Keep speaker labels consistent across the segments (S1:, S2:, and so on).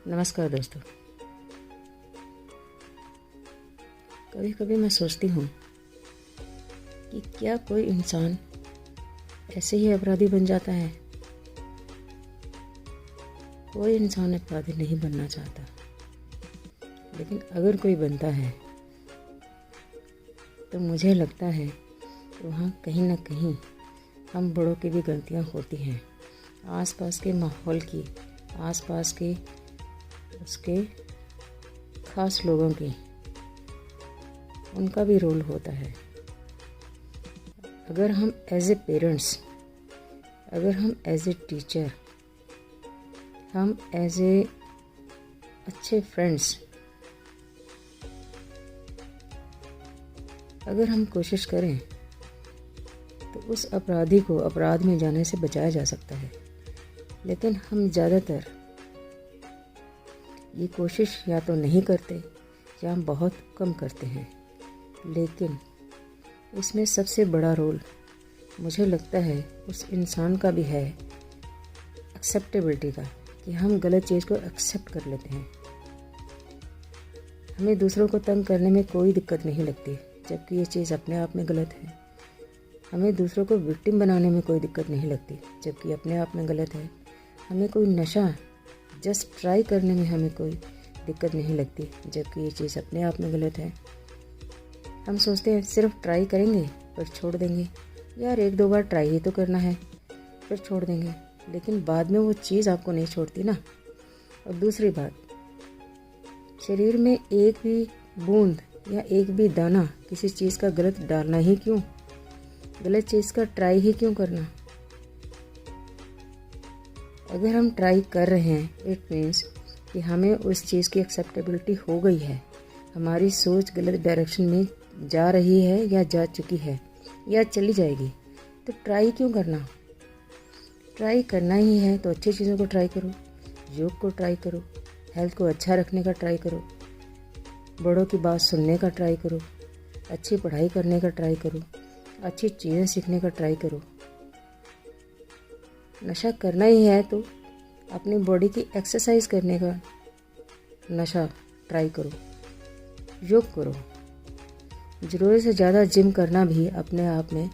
S1: नमस्कार दोस्तों। कभी कभी मैं सोचती हूँ कि क्या कोई इंसान ऐसे ही अपराधी बन जाता है। कोई इंसान अपराधी नहीं बनना चाहता, लेकिन अगर कोई बनता है तो मुझे लगता है कि वहाँ कहीं ना कहीं हम बड़ों की भी गलतियाँ होती हैं। आसपास के माहौल की, आसपास के उसके खास लोगों की, उनका भी रोल होता है। अगर हम एज ए पेरेंट्स, अगर हम एज ए टीचर, हम एज ए अच्छे फ्रेंड्स, अगर हम कोशिश करें तो उस अपराधी को अपराध में जाने से बचाया जा सकता है। लेकिन हम ज़्यादातर ये कोशिश या तो नहीं करते या हम बहुत कम करते हैं। लेकिन इसमें सबसे बड़ा रोल मुझे लगता है उस इंसान का भी है, एक्सेप्टेबिलिटी का, कि हम गलत चीज़ को एक्सेप्ट कर लेते हैं। हमें दूसरों को तंग करने में कोई दिक्कत नहीं लगती, जबकि ये चीज़ अपने आप में गलत है। हमें दूसरों को विक्टिम बनाने में कोई दिक्कत नहीं लगती, जबकि अपने आप में गलत है। हमें कोई नशा जस्ट ट्राई करने में हमें कोई दिक्कत नहीं लगती, जबकि ये चीज़ अपने आप में गलत है। हम सोचते हैं सिर्फ ट्राई करेंगे फिर छोड़ देंगे, यार एक दो बार ट्राई ही तो करना है, फिर छोड़ देंगे। लेकिन बाद में वो चीज़ आपको नहीं छोड़ती ना। और दूसरी बात, शरीर में एक भी बूंद या एक भी दाना किसी चीज़ का गलत डालना ही क्यों, गलत चीज़ का ट्राई ही क्यों करना। अगर हम ट्राई कर रहे हैं, इट मीन्स कि हमें उस चीज़ की एक्सेप्टेबिलिटी हो गई है, हमारी सोच गलत डायरेक्शन में जा रही है या जा चुकी है या चली जाएगी, तो ट्राई क्यों करना। ट्राई करना ही है तो अच्छी चीज़ों को ट्राई करो, योग को ट्राई करो, हेल्थ को अच्छा रखने का ट्राई करो, बड़ों की बात सुनने का ट्राई करो, अच्छी पढ़ाई करने का ट्राई करो, अच्छी चीज़ें सीखने का ट्राई करो। नशा करना ही है तो अपनी बॉडी की एक्सरसाइज करने का नशा ट्राई करो, योग करो। ज़रूरत से ज़्यादा जिम करना भी अपने आप में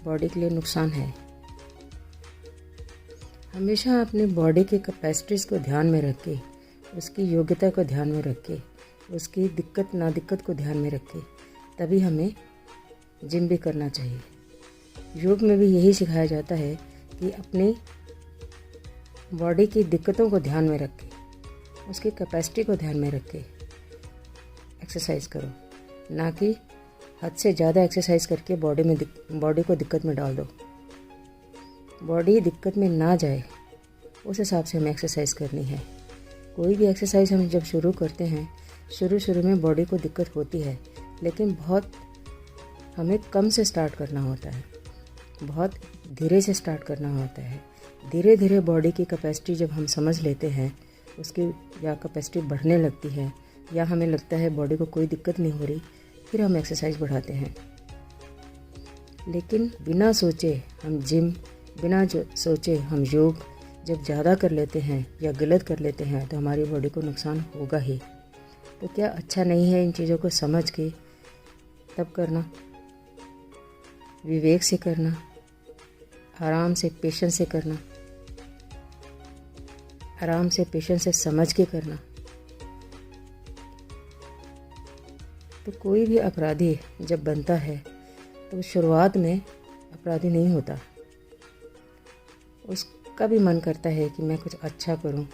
S1: बॉडी के लिए नुकसान है। हमेशा अपनी बॉडी के कैपेसिटीज़ को ध्यान में रख के, उसकी योग्यता को ध्यान में रख के, उसकी दिक्कत ना दिक्कत को ध्यान में रख के तभी हमें जिम भी करना चाहिए। योग में भी यही सिखाया जाता है कि अपनी बॉडी की दिक्कतों को ध्यान में रख के, उसकी कैपेसिटी को ध्यान में रख के एक्सरसाइज करो, ना कि हद से ज़्यादा एक्सरसाइज करके बॉडी को दिक्कत में डाल दो। बॉडी दिक्कत में ना जाए उस हिसाब से हमें एक्सरसाइज करनी है। कोई भी एक्सरसाइज हम जब शुरू करते हैं, शुरू में बॉडी को दिक्कत होती है, लेकिन बहुत हमें कम से स्टार्ट करना होता है, बहुत धीरे से स्टार्ट करना होता है। धीरे धीरे बॉडी की कैपेसिटी जब हम समझ लेते हैं, उसकी या कैपेसिटी बढ़ने लगती है या हमें लगता है बॉडी को कोई दिक्कत नहीं हो रही, फिर हम एक्सरसाइज बढ़ाते हैं। लेकिन बिना सोचे हम जिम, बिना सोचे हम योग जब ज़्यादा कर लेते हैं या गलत कर लेते हैं तो हमारी बॉडी को नुकसान होगा ही। तो क्या अच्छा नहीं है इन चीज़ों को समझ के तब करना, विवेक से करना, आराम से पेशेंस से करना, आराम से पेशेंस से समझ के करना। तो कोई भी अपराधी जब बनता है तो शुरुआत में अपराधी नहीं होता। उसका भी मन करता है कि मैं कुछ अच्छा करूं,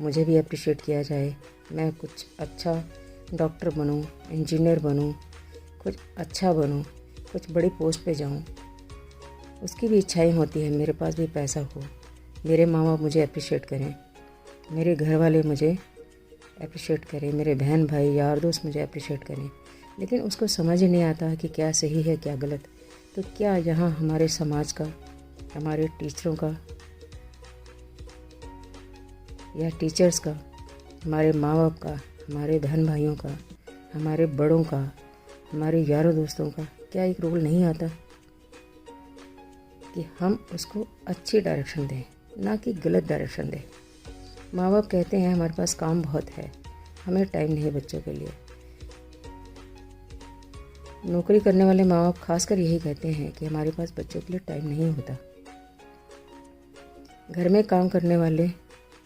S1: मुझे भी अप्रिशिएट किया जाए, मैं कुछ अच्छा डॉक्टर बनूं, इंजीनियर बनूं, कुछ अच्छा बनूं, कुछ बड़ी पोस्ट पे जाऊं। उसकी भी इच्छाएं होती हैं, मेरे पास भी पैसा हो, मेरे माँ बाप मुझे अप्रिशिएट करें, मेरे घर वाले मुझे अप्रिशिएट करें, मेरे बहन भाई यार दोस्त मुझे अप्रिशिएट करें। लेकिन उसको समझ ही नहीं आता कि क्या सही है क्या गलत। तो क्या यहाँ हमारे समाज का, हमारे टीचरों का या टीचर्स का, हमारे माँ बाप का, हमारे बहन भाइयों का, हमारे बड़ों का, हमारे यारों दोस्तों का क्या एक रोल नहीं आता कि हम उसको अच्छी डायरेक्शन दें, ना कि गलत डायरेक्शन दें। माँ बाप कहते हैं हमारे पास काम बहुत है, हमें टाइम नहीं है बच्चों के लिए। नौकरी करने वाले माँ बाप खासकर यही कहते हैं कि हमारे पास बच्चों के लिए टाइम नहीं होता। घर में काम करने वाले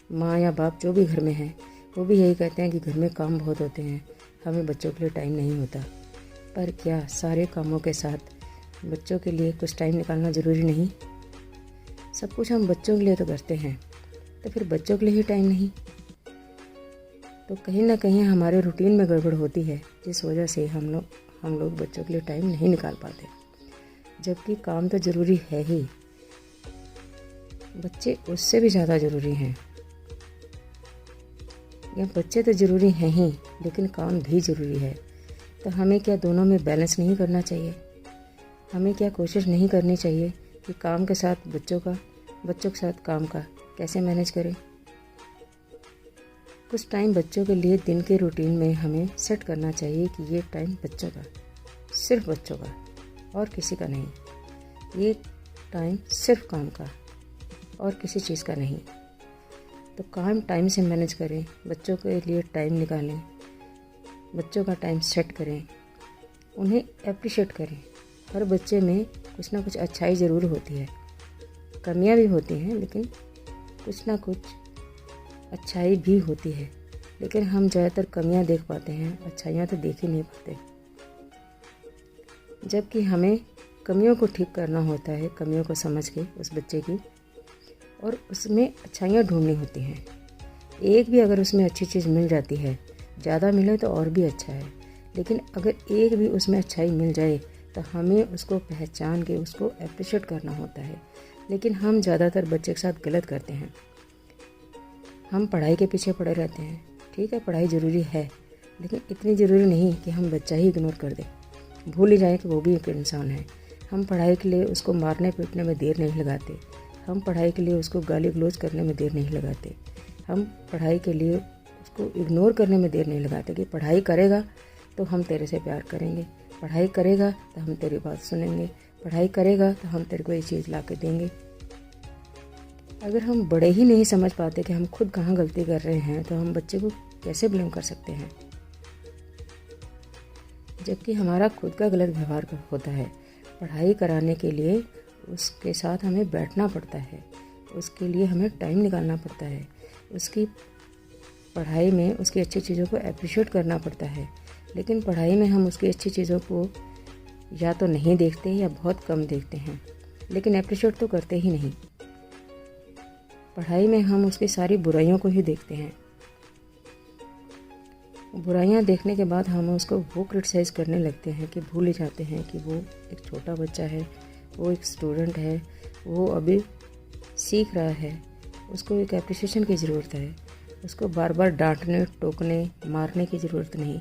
S1: माँ या बाप जो भी घर में हैं वो भी यही कहते हैं कि घर में काम बहुत होते हैं, हमें बच्चों के लिए टाइम नहीं होता। पर क्या सारे कामों के साथ बच्चों के लिए कुछ टाइम निकालना ज़रूरी नहीं? सब कुछ हम बच्चों के लिए तो करते हैं, तो फिर बच्चों के लिए ही टाइम नहीं? तो कहीं ना कहीं हमारे रूटीन में गड़बड़ होती है, जिस वजह से हम लोग बच्चों के लिए टाइम नहीं निकाल पाते। जबकि काम तो ज़रूरी है ही, बच्चे उससे भी ज़्यादा ज़रूरी हैं। या बच्चे तो ज़रूरी हैं ही, लेकिन काम भी ज़रूरी है। तो हमें क्या दोनों में बैलेंस नहीं करना चाहिए? हमें क्या कोशिश नहीं करनी चाहिए कि काम के साथ बच्चों के साथ काम का कैसे मैनेज करें? कुछ टाइम बच्चों के लिए दिन के रूटीन में हमें सेट करना चाहिए कि ये टाइम बच्चों का, सिर्फ बच्चों का और किसी का नहीं। ये टाइम सिर्फ काम का और किसी चीज़ का नहीं। तो काम टाइम से मैनेज करें, बच्चों के लिए टाइम निकालें, बच्चों का टाइम सेट करें, उन्हें एप्रिशिएट करें। हर बच्चे में कुछ ना कुछ अच्छाई ज़रूर होती है, कमियां भी होती हैं, लेकिन कुछ ना कुछ अच्छाई भी होती है। लेकिन हम ज़्यादातर कमियां देख पाते हैं, अच्छाइयाँ तो देख ही नहीं पाते। जबकि हमें कमियों को ठीक करना होता है, कमियों को समझ के उस बच्चे की, और उसमें अच्छाइयाँ ढूंढनी होती हैं। एक भी अगर उसमें अच्छी चीज़ मिल जाती है, ज़्यादा मिले तो और भी अच्छा है, लेकिन अगर एक भी उसमें अच्छाई मिल जाए तो हमें उसको पहचान के उसको एप्रिशिएट करना होता है। लेकिन हम ज़्यादातर बच्चे के साथ गलत करते हैं। हम पढ़ाई के पीछे पड़े रहते हैं। ठीक है, पढ़ाई ज़रूरी है, लेकिन इतनी ज़रूरी नहीं कि हम बच्चा ही इग्नोर कर दें, भूल ही जाए कि वो भी एक इंसान है। हम पढ़ाई के लिए उसको मारने पीटने में देर नहीं लगाते, हम पढ़ाई के लिए उसको गाली गलौज करने में देर नहीं लगाते, हम पढ़ाई के लिए उसको इग्नोर करने में देर नहीं लगाते कि पढ़ाई करेगा तो हम तेरे से प्यार करेंगे, पढ़ाई करेगा तो हम तेरी बात सुनेंगे, पढ़ाई करेगा तो हम तेरे को ये चीज़ ला के देंगे। अगर हम बड़े ही नहीं समझ पाते कि हम खुद कहाँ गलती कर रहे हैं, तो हम बच्चे को कैसे ब्लेम कर सकते हैं? जबकि हमारा खुद का गलत व्यवहार होता है। पढ़ाई कराने के लिए उसके साथ हमें बैठना पड़ता है, उसके लिए हमें टाइम निकालना पड़ता है, उसकी पढ़ाई में उसकी अच्छी चीज़ों को एप्रिशिएट करना पड़ता है। लेकिन पढ़ाई में हम उसकी अच्छी चीज़ों को या तो नहीं देखते या बहुत कम देखते हैं, लेकिन एप्रिशिएट तो करते ही नहीं। पढ़ाई में हम उसकी सारी बुराइयों को ही देखते हैं। बुराइयां देखने के बाद हम उसको वो क्रिटिसाइज़ करने लगते हैं कि भूल ही जाते हैं कि वो एक छोटा बच्चा है, वो एक स्टूडेंट है, वो अभी सीख रहा है, उसको एक एप्रिसिएशन की ज़रूरत है। उसको बार बार डांटने, टोकने, मारने की ज़रूरत नहीं,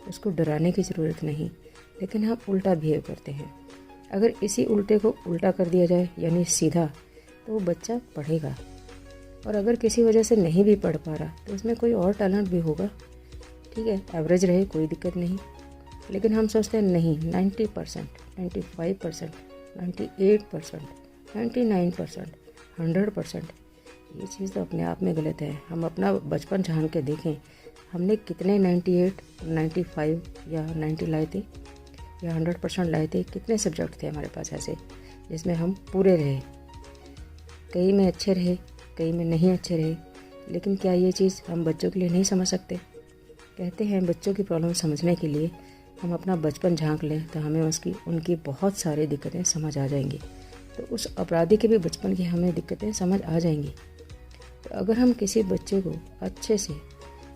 S1: उसको डराने की ज़रूरत नहीं, लेकिन हम उल्टा बिहेव करते हैं। अगर इसी उल्टे को उल्टा कर दिया जाए, यानी सीधा, तो वो बच्चा पढ़ेगा। और अगर किसी वजह से नहीं भी पढ़ पा रहा तो उसमें कोई और टैलेंट भी होगा, ठीक है, एवरेज रहे, कोई दिक्कत नहीं। लेकिन हम सोचते हैं नहीं, 90%, 95%, 98%, 99%, 100%, ये चीज़ तो अपने आप में गलत है। हम अपना बचपन झांक के देखें, हमने कितने 98, 95 या 90 लाए थे या 100% लाए थे? कितने सब्जेक्ट थे हमारे पास ऐसे जिसमें हम पूरे रहे? कई में अच्छे रहे, कई में नहीं अच्छे रहे। लेकिन क्या ये चीज़ हम बच्चों के लिए नहीं समझ सकते? कहते हैं बच्चों की प्रॉब्लम समझने के लिए हम अपना बचपन झांक लें तो हमें उनकी बहुत सारी दिक्कतें समझ आ जाएंगी। तो उस अपराधी के भी बचपन की हमें दिक्कतें समझ आ जाएंगी। तो अगर हम किसी बच्चे को अच्छे से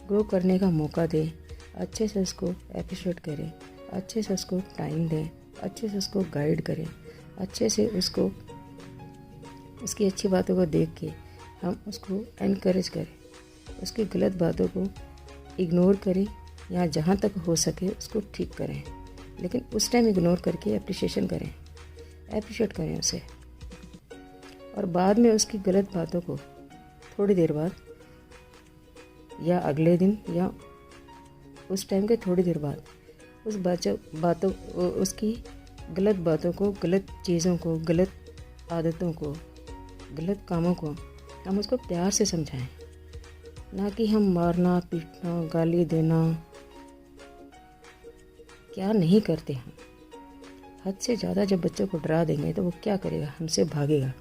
S1: ग्रो करने का मौका दें, अच्छे से उसको एप्रिशिएट करें, अच्छे से उसको टाइम दें, अच्छे से उसको गाइड करें, अच्छे से उसको उसकी अच्छी बातों को देख के हम उसको एनकरेज करें, उसकी गलत बातों को इग्नोर करें या जहाँ तक हो सके उसको ठीक करें। लेकिन उस टाइम इग्नोर करके एप्रिशिएशन करें, एप्रिशिएट करें उसे। और बाद में उसकी गलत बातों को थोड़ी देर बाद या अगले दिन या उस टाइम के थोड़ी देर बाद उसकी गलत बातों को, गलत चीज़ों को, गलत आदतों को, गलत कामों को हम उसको प्यार से समझाएं, ना कि हम मारना पीटना गाली देना क्या नहीं करते हम। हद से ज़्यादा जब बच्चों को डरा देंगे तो वो क्या करेगा, हमसे भागेगा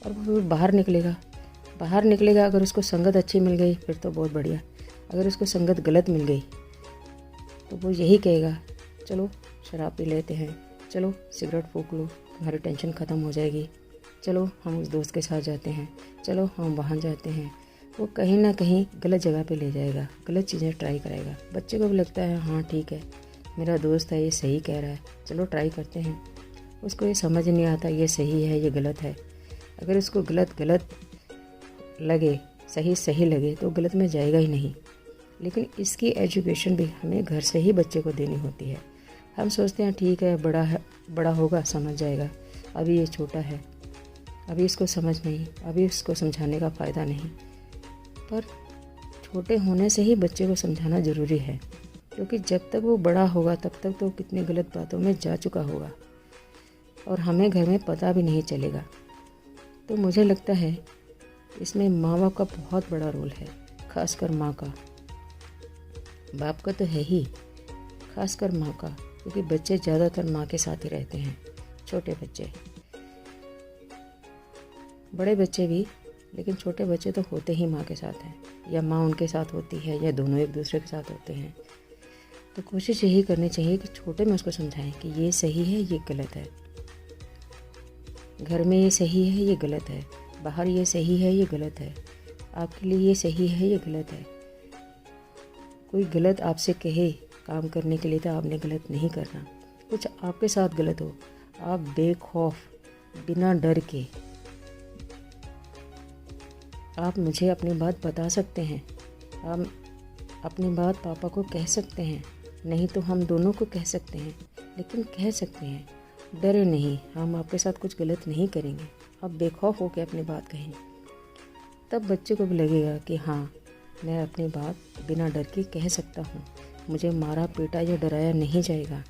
S1: और वो फिर बाहर निकलेगा। अगर उसको संगत अच्छी मिल गई फिर तो बहुत बढ़िया, अगर उसको संगत गलत मिल गई तो वो यही कहेगा चलो शराब पी लेते हैं, चलो सिगरेट फूंक लो, तुम्हारी टेंशन ख़त्म हो जाएगी, चलो हम उस दोस्त के साथ जाते हैं, चलो हम वहाँ जाते हैं। वो कहीं ना कहीं गलत जगह पे ले जाएगा, गलत चीज़ें ट्राई कराएगा। बच्चे को भी लगता है हाँ ठीक है मेरा दोस्त है, ये सही कह रहा है, चलो ट्राई करते हैं। उसको ये समझ नहीं आता ये सही है ये गलत है। अगर उसको गलत लगे सही लगे तो गलत में जाएगा ही नहीं। लेकिन इसकी एजुकेशन भी हमें घर से ही बच्चे को देनी होती है। हम सोचते हैं ठीक है बड़ा होगा समझ जाएगा, अभी ये छोटा है, अभी इसको समझ नहीं, अभी इसको समझाने का फ़ायदा नहीं। पर छोटे होने से ही बच्चे को समझाना ज़रूरी है, क्योंकि जब तक वो बड़ा होगा तब तक तो कितनी गलत बातों में जा चुका होगा और हमें घर में पता भी नहीं चलेगा। तो मुझे लगता है इसमें माँ बाप का बहुत बड़ा रोल है, खासकर माँ का। बाप का तो है ही, खासकर माँ का, क्योंकि बच्चे ज़्यादातर माँ के साथ ही रहते हैं। छोटे बच्चे, बड़े बच्चे भी, लेकिन छोटे बच्चे तो होते ही माँ के साथ हैं, या माँ उनके साथ होती है या दोनों एक दूसरे के साथ होते हैं। तो कोशिश यही करनी चाहिए कि छोटे में उसको समझाएं कि ये सही है ये गलत है, घर में ये सही है ये गलत है, बाहर ये सही है ये गलत है, आपके लिए ये सही है ये गलत है। कोई गलत आपसे कहे काम करने के लिए तो आपने गलत नहीं करना। कुछ आपके साथ गलत हो, आप बेखौफ बिना डर के आप मुझे अपनी बात बता सकते हैं, आप अपनी बात पापा को कह सकते हैं, नहीं तो हम दोनों को कह सकते हैं, लेकिन कह सकते हैं, डरे नहीं, हम आपके साथ कुछ गलत नहीं करेंगे। आप बेखौफ होकर अपनी बात कहें, तब बच्चे को भी लगेगा कि हाँ मैं अपनी बात बिना डर के कह सकता हूँ, मुझे मारा पीटा या डराया नहीं जाएगा,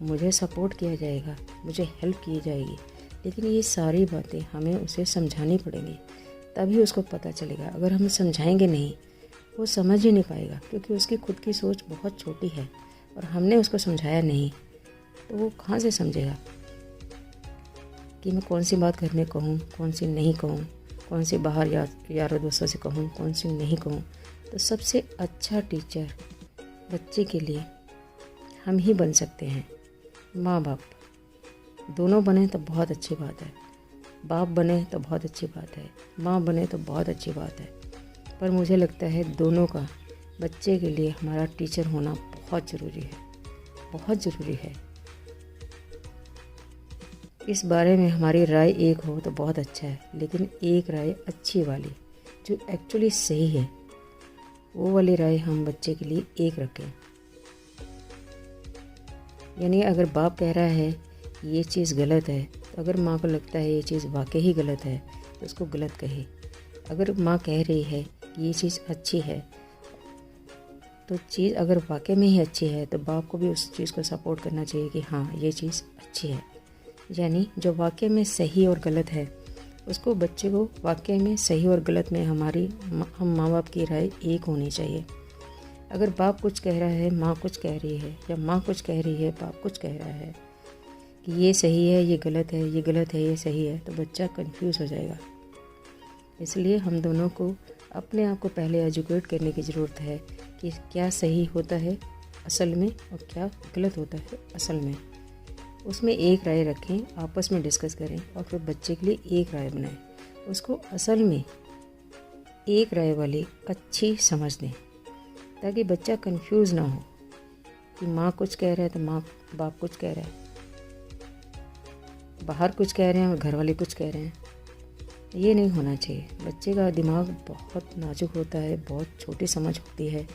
S1: मुझे सपोर्ट किया जाएगा, मुझे हेल्प की जाएगी। लेकिन ये सारी बातें हमें उसे समझानी पड़ेंगी, तभी उसको पता चलेगा। अगर हम समझाएंगे नहीं वो समझ ही नहीं पाएगा, क्योंकि उसकी खुद की सोच बहुत छोटी है और हमने उसको समझाया नहीं तो वो कहाँ से समझेगा कि मैं कौन सी बात घर में कहूँ, कौन सी नहीं कहूँ, कौन सी बाहर यारों दोस्तों से कहूँ, कौन सी नहीं कहूँ। तो सबसे अच्छा टीचर बच्चे के लिए हम ही बन सकते हैं। माँ बाप दोनों बने तो बहुत अच्छी बात है, बाप बने तो बहुत अच्छी बात है, माँ बने तो बहुत अच्छी बात है, पर मुझे लगता है दोनों का बच्चे के लिए हमारा टीचर होना बहुत ज़रूरी है, बहुत ज़रूरी है। इस बारे में हमारी राय एक हो तो बहुत अच्छा है, लेकिन एक राय अच्छी वाली जो एक्चुअली सही है, वो वाली राय हम बच्चे के लिए एक रखें। यानी अगर बाप कह रहा है ये चीज़ गलत है, तो अगर माँ को लगता है ये चीज़ वाकई ही गलत है तो उसको गलत कहे। अगर माँ कह रही है कि ये चीज़ अच्छी है, तो चीज़ अगर वाकई में ही अच्छी है तो बाप को भी उस चीज़ को सपोर्ट करना चाहिए कि हाँ ये चीज़ अच्छी है। यानी जो वाकई में सही और गलत है उसको बच्चे को वाकई में सही और गलत में हम माँ बाप की राय एक होनी चाहिए। अगर बाप कुछ कह रहा है माँ कुछ कह रही है, या माँ कुछ कह रही है बाप कुछ कह रहा है कि ये सही है ये गलत है, ये गलत है ये सही है, तो बच्चा कंफ्यूज हो जाएगा। इसलिए हम दोनों को अपने आप को पहले एजुकेट करने की ज़रूरत है कि क्या सही होता है असल में और क्या गलत होता है असल में। उसमें एक राय रखें, आपस में डिस्कस करें और फिर बच्चे के लिए एक राय बनाएं। उसको असल में एक राय वाली अच्छी समझ दें, ताकि बच्चा कंफ्यूज ना हो कि माँ कुछ कह रहा है तो बाप कुछ कह रहा है, बाहर कुछ कह रहे हैं और घर वाले कुछ कह रहे हैं। ये नहीं होना चाहिए। बच्चे का दिमाग बहुत नाजुक होता है, बहुत छोटी समझ होती है,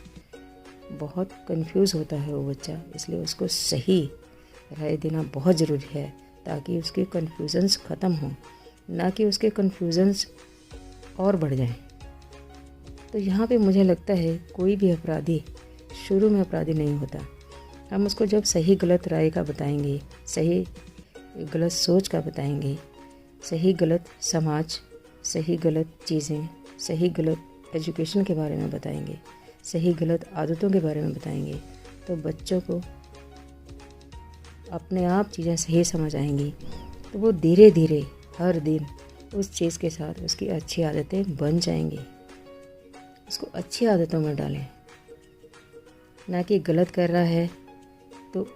S1: बहुत कंफ्यूज होता है वो बच्चा। इसलिए उसको सही राय देना बहुत ज़रूरी है, ताकि उसके कन्फ्यूज़न्स ख़त्म हों, ना कि उसके कन्फ्यूज़न्स और बढ़ जाएं। तो यहाँ पे मुझे लगता है कोई भी अपराधी शुरू में अपराधी नहीं होता। हम उसको जब सही गलत राय का बताएंगे, सही गलत सोच का बताएंगे, सही गलत समाज, सही गलत चीज़ें, सही गलत एजुकेशन के बारे में बताएंगे, सही गलत आदतों के बारे में बताएंगे, तो बच्चों को अपने आप चीज़ें सही समझ आएंगी। तो वो धीरे धीरे हर दिन उस चीज़ के साथ उसकी अच्छी आदतें बन जाएंगी। उसको अच्छी आदतों में डालें, ना कि गलत कर रहा है तो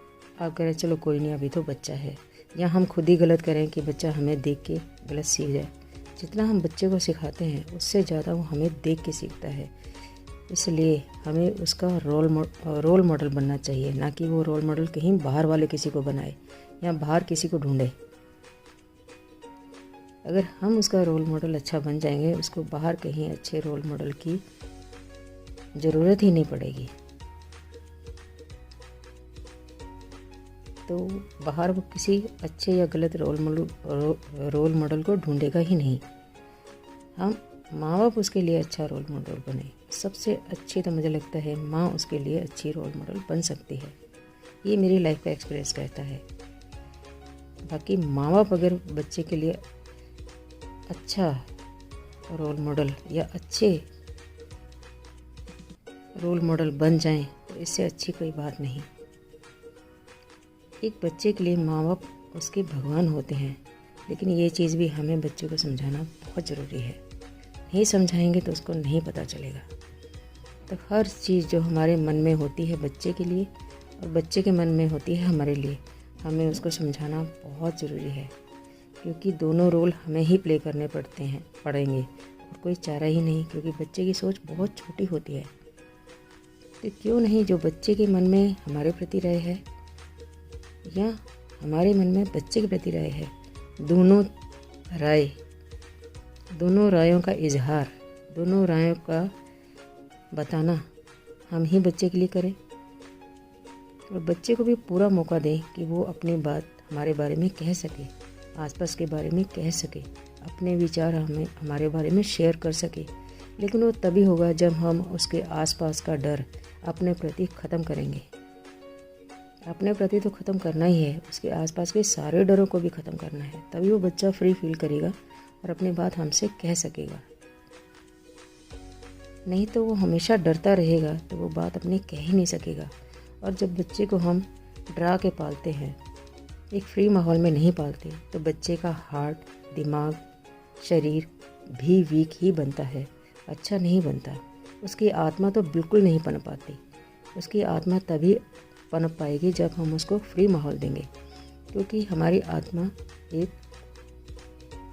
S1: आप कह रहे चलो कोई नहीं अभी तो बच्चा है, या हम खुद ही गलत करें कि बच्चा हमें देख के गलत सीख जाए। जितना हम बच्चे को सिखाते हैं उससे ज़्यादा वो हमें देख के सीखता है। इसलिए हमें उसका रोल मॉडल बनना चाहिए, ना कि वो रोल मॉडल कहीं बाहर वाले किसी को बनाए या बाहर किसी को ढूंढे। अगर हम उसका रोल मॉडल अच्छा बन जाएंगे, उसको बाहर कहीं अच्छे रोल मॉडल की ज़रूरत ही नहीं पड़ेगी। तो बाहर वो किसी अच्छे या गलत रोल मॉडल को ढूंढेगा ही नहीं। हम माँ बाप उसके लिए अच्छा रोल मॉडल बने। सबसे अच्छी तो मुझे लगता है माँ उसके लिए अच्छी रोल मॉडल बन सकती है। ये मेरी लाइफ का एक्सपीरियंस कहता है। बाकी माँ बाप अगर बच्चे के लिए अच्छा रोल मॉडल या अच्छे रोल मॉडल बन जाएं तो इससे अच्छी कोई बात नहीं। एक बच्चे के लिए माँ बाप उसके भगवान होते हैं, लेकिन ये चीज़ भी हमें बच्चों को समझाना बहुत ज़रूरी है। नहीं समझाएंगे तो उसको नहीं पता चलेगा। तो हर चीज़ जो हमारे मन में होती है बच्चे के लिए और बच्चे के मन में होती है हमारे लिए, हमें उसको समझाना बहुत ज़रूरी है, क्योंकि दोनों रोल हमें ही प्ले करने पड़ेंगे और कोई चारा ही नहीं, क्योंकि बच्चे की सोच बहुत छोटी होती है। तो क्यों नहीं जो बच्चे के मन में हमारे प्रति राय है या हमारे मन में बच्चे के प्रति राय है, दोनों रायों का इजहार, दोनों रायों का बताना हम ही बच्चे के लिए करें और बच्चे को भी पूरा मौका दें कि वो अपनी बात हमारे बारे में कह सके, आसपास के बारे में कह सके, अपने विचार हमारे बारे में शेयर कर सके। लेकिन वो तभी होगा जब हम उसके आसपास का डर अपने प्रति ख़त्म करेंगे। अपने प्रति तो ख़त्म करना ही है, उसके आसपास के सारे डरों को भी ख़त्म करना है। तभी वो बच्चा फ्री फील करेगा और अपनी बात हमसे कह सकेगा। नहीं तो वो हमेशा डरता रहेगा तो वो बात अपनी कह ही नहीं सकेगा। और जब बच्चे को हम डरा के पालते हैं, एक फ्री माहौल में नहीं पालते, तो बच्चे का हार्ट, दिमाग, शरीर भी वीक ही बनता है, अच्छा नहीं बनता। उसकी आत्मा तो बिल्कुल नहीं पनप पाती। उसकी आत्मा तभी पनप पाएगी जब हम उसको फ्री माहौल देंगे, क्योंकि हमारी आत्मा एक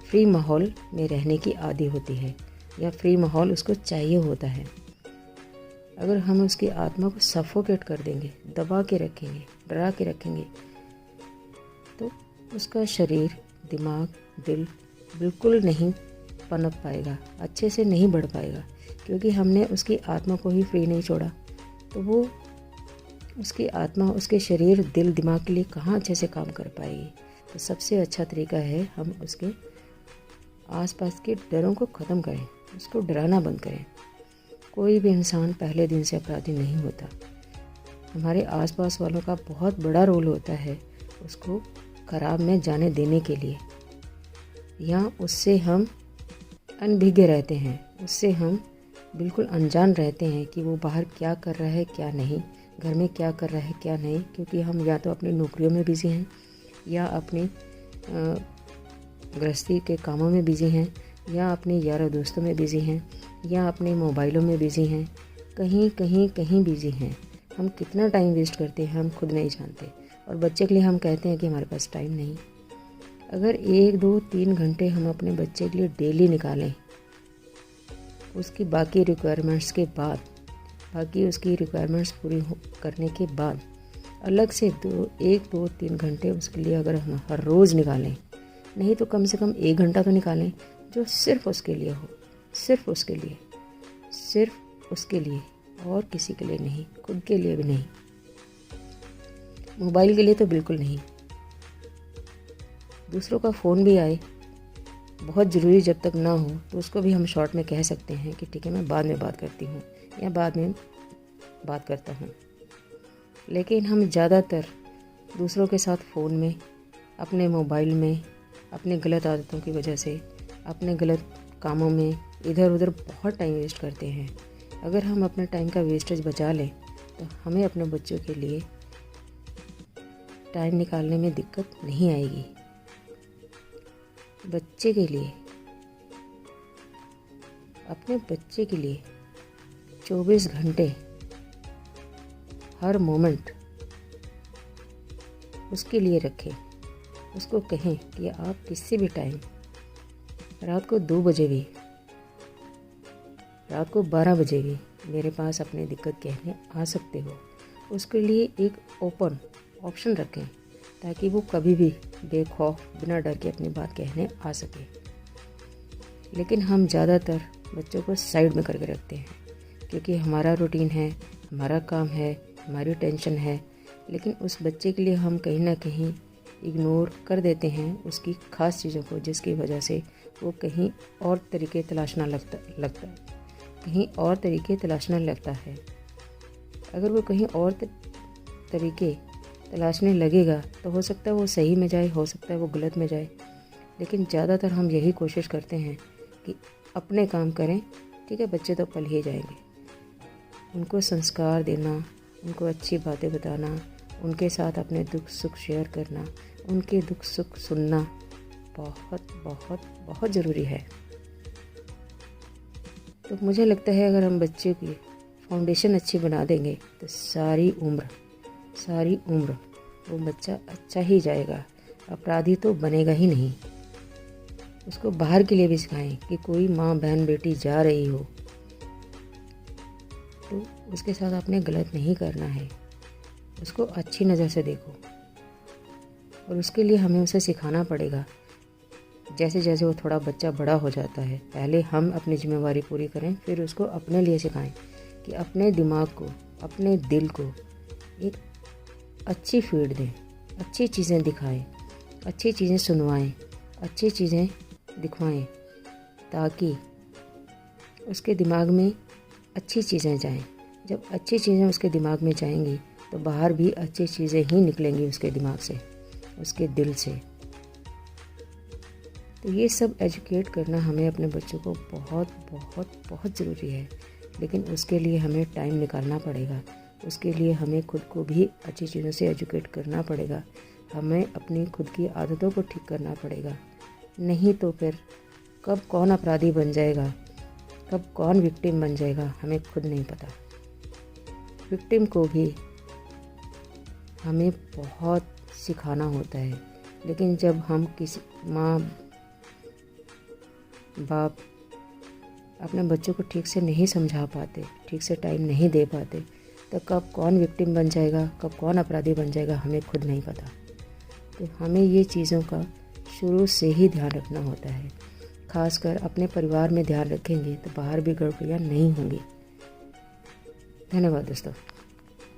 S1: फ्री माहौल में रहने की आदी होती है या फ्री माहौल उसको चाहिए होता है। अगर हम उसकी आत्मा को सफोकेट कर देंगे, दबा के रखेंगे, डरा के रखेंगे, तो उसका शरीर, दिमाग, दिल बिल्कुल नहीं पनप पाएगा, अच्छे से नहीं बढ़ पाएगा, क्योंकि हमने उसकी आत्मा को ही फ्री नहीं छोड़ा। तो वो उसकी आत्मा, उसके शरीर, दिल, दिमाग के लिए कहाँ अच्छे से काम कर पाएगी। तो सबसे अच्छा तरीका है हम उसके आसपास के डरों को ख़त्म करें, उसको डराना बंद करें। कोई भी इंसान पहले दिन से अपराधी नहीं होता। हमारे आसपास वालों का बहुत बड़ा रोल होता है उसको खराब में जाने देने के लिए, या उससे हम अनभिज्ञ रहते हैं, उससे हम बिल्कुल अनजान रहते हैं कि वो बाहर क्या कर रहा है क्या नहीं, घर में क्या कर रहा है क्या नहीं, क्योंकि हम या तो अपनी नौकरियों में बिज़ी हैं या अपनी गृहस्थी के कामों में बिज़ी हैं या अपने यारों दोस्तों में बिज़ी हैं या अपने मोबाइलों में बिज़ी हैं, कहीं बिज़ी हैं। हम कितना टाइम वेस्ट करते हैं हम खुद नहीं जानते, और बच्चे के लिए हम कहते हैं कि हमारे पास टाइम नहीं। अगर 1, 2, 3 घंटे हम अपने बच्चे के लिए डेली निकालें, उसकी बाकी रिक्वायरमेंट्स के बाद, बाकी उसकी रिक्वायरमेंट्स पूरी करने के बाद अलग से 1, 2, 3 घंटे उसके लिए अगर हम हर रोज़ निकालें, नहीं तो कम से कम 1 घंटा तो निकालें जो सिर्फ उसके लिए हो, सिर्फ उसके लिए और किसी के लिए नहीं, खुद के लिए भी नहीं, मोबाइल के लिए तो बिल्कुल नहीं। दूसरों का फ़ोन भी आए, बहुत ज़रूरी जब तक ना हो तो उसको भी हम शॉर्ट में कह सकते हैं कि ठीक है मैं बाद में बात करती हूँ या बाद में बात करता हूँ। लेकिन हम ज़्यादातर दूसरों के साथ फ़ोन में, अपने मोबाइल में, अपने गलत आदतों की वजह से, अपने गलत कामों में इधर उधर बहुत टाइम वेस्ट करते हैं। अगर हम अपने टाइम का वेस्टेज बचा लें तो हमें अपने बच्चों के लिए टाइम निकालने में दिक्कत नहीं आएगी। बच्चे के लिए, अपने बच्चे के लिए 24 घंटे हर मोमेंट उसके लिए रखें। उसको कहें कि आप किसी भी टाइम, रात को 2 बजे भी, रात को 12 बजे भी मेरे पास अपनी दिक्कत कहने आ सकते हो। उसके लिए एक ओपन ऑप्शन रखें ताकि वो कभी भी बेखौफ बिना डर के अपनी बात कहने आ सके। लेकिन हम ज़्यादातर बच्चों को साइड में करके रखते हैं क्योंकि हमारा रूटीन है, हमारा काम है, हमारी टेंशन है। लेकिन उस बच्चे के लिए हम कहीं ना कहीं इग्नोर कर देते हैं उसकी ख़ास चीज़ों को, जिसकी वजह से वो कहीं और तरीके तलाशना लगता है, कहीं और तरीके तलाशने लगता है। अगर वो कहीं और तरीके तलाशने लगेगा तो हो सकता है वो सही में जाए, हो सकता है वो गलत में जाए। लेकिन ज़्यादातर हम यही कोशिश करते हैं कि अपने काम करें, ठीक है, बच्चे तो पल ही जाएंगे। उनको संस्कार देना, उनको अच्छी बातें बताना, उनके साथ अपने दुख सुख शेयर करना, उनके दुख सुख सुनना बहुत बहुत बहुत ज़रूरी है। तो मुझे लगता है अगर हम बच्चे की फाउंडेशन अच्छी बना देंगे तो सारी उम्र वो बच्चा अच्छा ही जाएगा, अपराधी तो बनेगा ही नहीं। उसको बाहर के लिए भी सिखाएं कि कोई माँ बहन बेटी जा रही हो तो उसके साथ आपने गलत नहीं करना है, उसको अच्छी नज़र से देखो। और उसके लिए हमें उसे सिखाना पड़ेगा। जैसे जैसे वो थोड़ा बच्चा बड़ा हो जाता है, पहले हम अपनी जिम्मेवारी पूरी करें, फिर उसको अपने लिए सिखाएं कि अपने दिमाग को, अपने दिल को एक अच्छी फीड दें, अच्छी चीज़ें दिखाएं, अच्छी चीज़ें सुनवाएं, अच्छी चीज़ें दिखवाएं, ताकि उसके दिमाग में अच्छी चीज़ें जाएं। जब अच्छी चीज़ें उसके दिमाग में जाएंगी तो बाहर भी अच्छी चीज़ें ही निकलेंगी उसके दिमाग से, उसके दिल से। तो ये सब एजुकेट करना हमें अपने बच्चों को बहुत बहुत बहुत ज़रूरी है। लेकिन उसके लिए हमें टाइम निकालना पड़ेगा, उसके लिए हमें खुद को भी अच्छी चीज़ों से एजुकेट करना पड़ेगा, हमें अपनी खुद की आदतों को ठीक करना पड़ेगा। नहीं तो फिर कब कौन अपराधी बन जाएगा, कब कौन विक्टिम बन जाएगा, हमें खुद नहीं पता। विक्टिम को भी हमें बहुत सिखाना होता है, लेकिन जब हम किसी माँ बाप अपने बच्चों को ठीक से नहीं समझा पाते, ठीक से टाइम नहीं दे पाते, तो कब कौन विक्टिम बन जाएगा, कब कौन अपराधी बन जाएगा, हमें खुद नहीं पता। तो हमें ये चीज़ों का शुरू से ही ध्यान रखना होता है। खासकर अपने परिवार में ध्यान रखेंगे तो बाहर भी गड़बड़ियाँ नहीं होंगी। धन्यवाद दोस्तों।